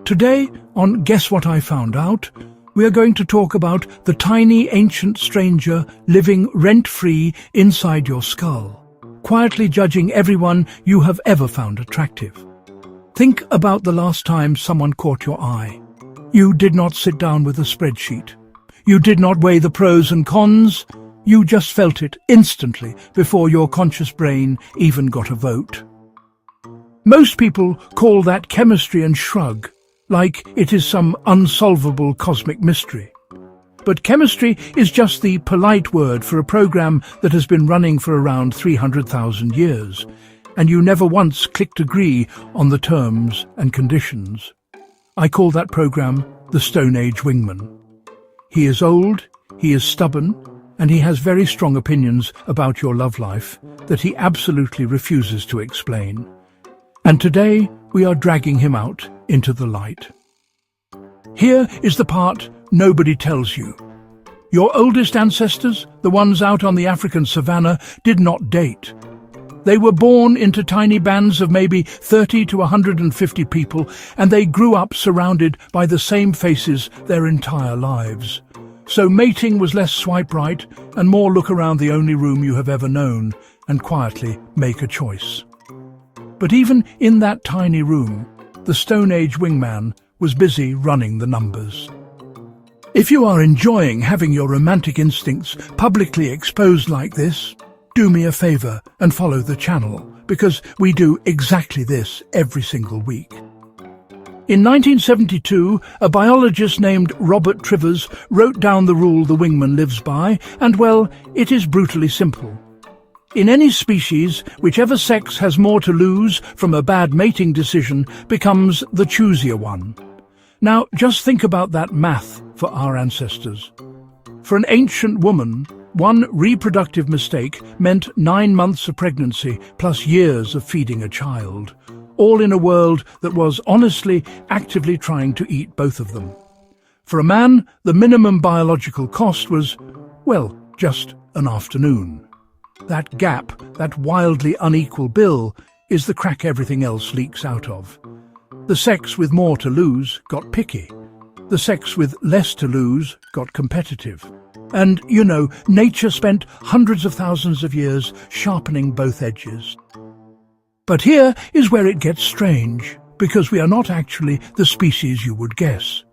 Today, on Guess What I Found Out, we are going to talk about the tiny ancient stranger living rent-free inside your skull, quietly judging everyone you have ever found attractive. Think about the last time someone caught your eye. You did not sit down with a spreadsheet. You did not weigh the pros and cons. You just felt it instantly before your conscious brain even got a vote. Most people call that chemistry and shrug, like it is some unsolvable cosmic mystery. But chemistry is just the polite word for a program that has been running for around 300,000 years, and you never once clicked agree on the terms and conditions. I call that program the Stone Age wingman. He is old, he is stubborn, and he has very strong opinions about your love life that he absolutely refuses to explain. And today we are dragging him out into the light. Here is the part nobody tells you. Your oldest ancestors, the ones out on the African savannah, did not date. They were born into tiny bands of maybe 30 to 150 people, and they grew up surrounded by the same faces their entire lives. So mating was less swipe right and more look around the only room you have ever known and quietly make a choice. But even in that tiny room, the Stone Age wingman was busy running the numbers. If you are enjoying having your romantic instincts publicly exposed like this, do me a favor and follow the channel, because we do exactly this every single week. In 1972, a biologist named Robert Trivers wrote down the rule the wingman lives by, and well, it is brutally simple. In any species, whichever sex has more to lose from a bad mating decision becomes the choosier one. Now, just think about that math for our ancestors. For an ancient woman, one reproductive mistake meant 9 months of pregnancy plus years of feeding a child, all in a world that was honestly actively trying to eat both of them. For a man, the minimum biological cost was, well, just an afternoon. That gap, that wildly unequal bill, is the crack everything else leaks out of. The sex with more to lose got picky. The sex with less to lose got competitive. And, you know, nature spent hundreds of thousands of years sharpening both edges. But here is where it gets strange, because we are not actually the species you would guess.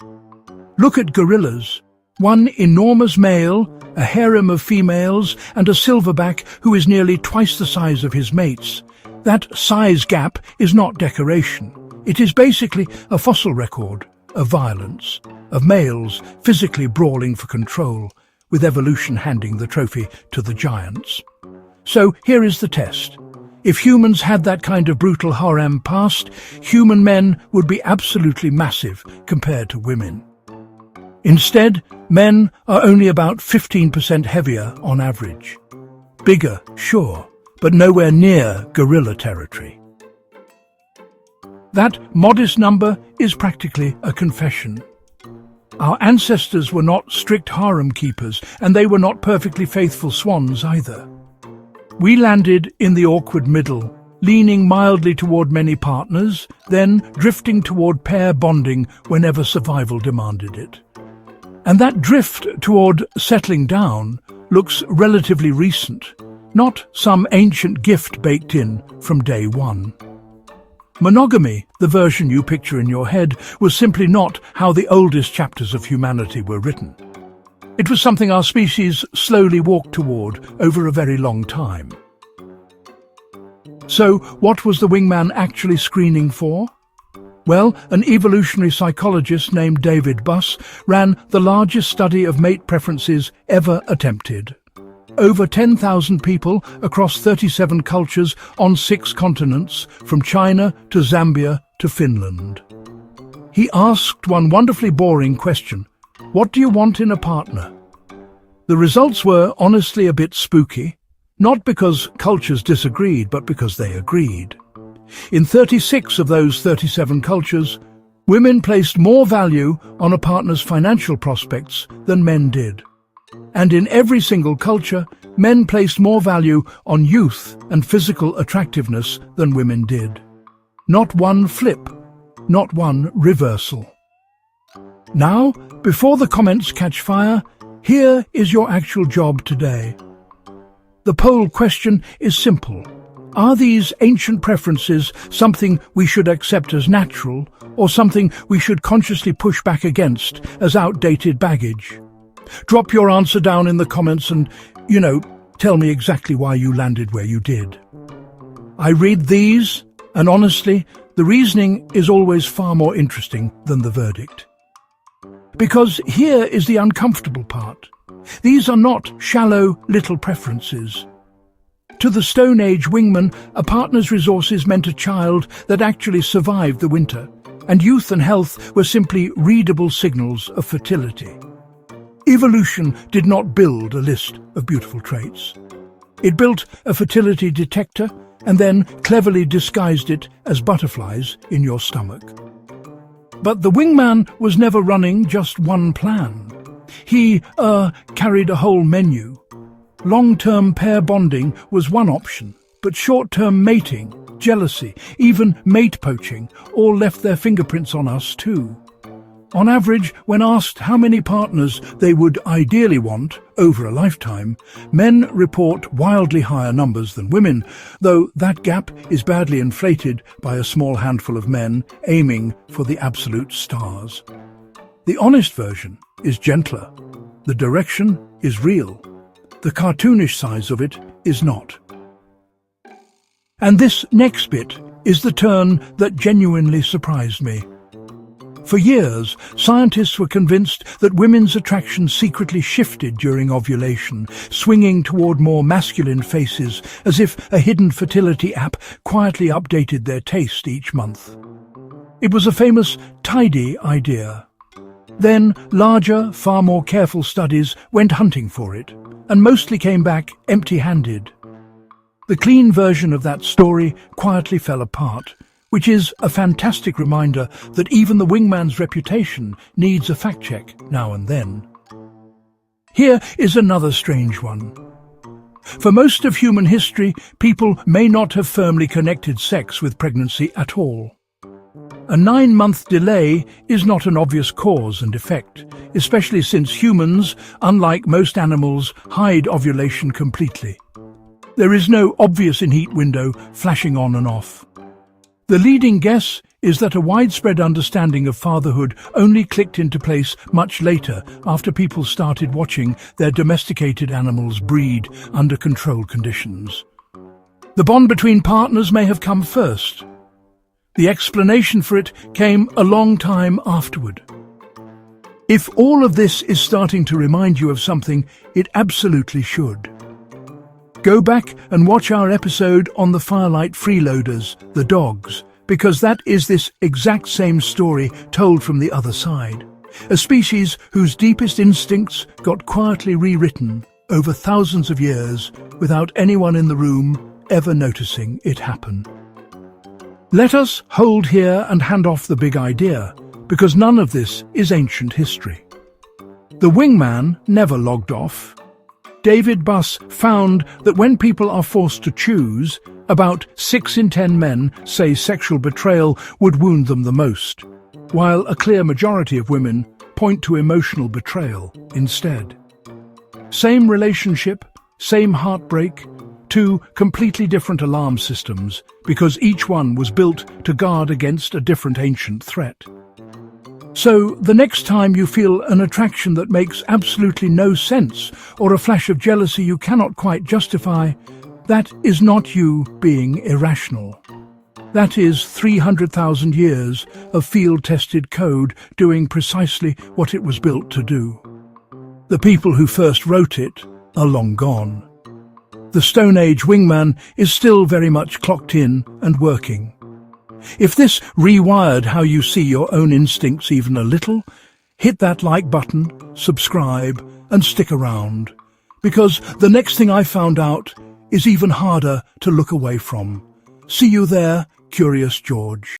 Look at gorillas. One enormous male, a harem of females, and a silverback who is nearly twice the size of his mates. That size gap is not decoration. It is basically a fossil record of violence, of males physically brawling for control, with evolution handing the trophy to the giants. So here is the test. If humans had that kind of brutal harem past, human men would be absolutely massive compared to women. Instead, men are only about 15% heavier on average. Bigger, sure, but nowhere near gorilla territory. That modest number is practically a confession. Our ancestors were not strict harem keepers, and they were not perfectly faithful swans either. We landed in the awkward middle, leaning mildly toward many partners, then drifting toward pair bonding whenever survival demanded it. And that drift toward settling down looks relatively recent, not some ancient gift baked in from day one. Monogamy, the version you picture in your head, was simply not how the oldest chapters of humanity were written. It was something our species slowly walked toward over a very long time. So, what was the wingman actually screening for? Well, an evolutionary psychologist named David Buss ran the largest study of mate preferences ever attempted. Over 10,000 people across 37 cultures on 6 continents, from China to Zambia to Finland. He asked one wonderfully boring question: what do you want in a partner? The results were honestly a bit spooky, not because cultures disagreed, but because they agreed. In 36 of those 37 cultures, women placed more value on a partner's financial prospects than men did. And in every single culture, men placed more value on youth and physical attractiveness than women did. Not one flip. not one reversal. Now, before the comments catch fire, here is your actual job today. The poll question is simple. Are these ancient preferences something we should accept as natural, or something we should consciously push back against as outdated baggage? Drop your answer down in the comments and, tell me exactly why you landed where you did. I read these, and honestly, the reasoning is always far more interesting than the verdict. Because here is the uncomfortable part. These are not shallow little preferences. To the Stone Age wingman, a partner's resources meant a child that actually survived the winter, and youth and health were simply readable signals of fertility. Evolution did not build a list of beautiful traits. It built a fertility detector and then cleverly disguised it as butterflies in your stomach. But the wingman was never running just one plan. He, carried a whole menu. Long-term pair bonding was one option, but short-term mating, jealousy, even mate poaching all left their fingerprints on us too. On average, when asked how many partners they would ideally want over a lifetime, men report wildly higher numbers than women, though that gap is badly inflated by a small handful of men aiming for the absolute stars. The honest version is gentler. The direction is real. The cartoonish size of it is not. And this next bit is the turn that genuinely surprised me. For years, scientists were convinced that women's attraction secretly shifted during ovulation, swinging toward more masculine faces, as if a hidden fertility app quietly updated their taste each month. It was a famous tidy idea. Then larger, far more careful studies went hunting for it, and mostly came back empty-handed. The clean version of that story quietly fell apart, which is a fantastic reminder that even the wingman's reputation needs a fact-check now and then. Here is another strange one. For most of human history, people may not have firmly connected sex with pregnancy at all. A 9-month delay is not an obvious cause and effect, especially since humans, unlike most animals, hide ovulation completely. There is no obvious in-heat window flashing on and off. The leading guess is that a widespread understanding of fatherhood only clicked into place much later, after people started watching their domesticated animals breed under controlled conditions. The bond between partners may have come first. The explanation for it came a long time afterward. If all of this is starting to remind you of something, it absolutely should. Go back and watch our episode on the Firelight freeloaders, the dogs, because that is this exact same story told from the other side. A species whose deepest instincts got quietly rewritten over thousands of years without anyone in the room ever noticing it happen. Let us hold here and hand off the big idea, because none of this is ancient history. The wingman never logged off. David Buss found that when people are forced to choose, about 6 in 10 men say sexual betrayal would wound them the most, while a clear majority of women point to emotional betrayal instead. Same relationship, same heartbreak, 2 completely different alarm systems, because each one was built to guard against a different ancient threat. So, the next time you feel an attraction that makes absolutely no sense, or a flash of jealousy you cannot quite justify, that is not you being irrational. That is 300,000 years of field-tested code doing precisely what it was built to do. The people who first wrote it are long gone. The Stone Age wingman is still very much clocked in and working. If this rewired how you see your own instincts even a little, hit that like button, subscribe, and stick around. Because the next thing I found out is even harder to look away from. See you there, Curious George.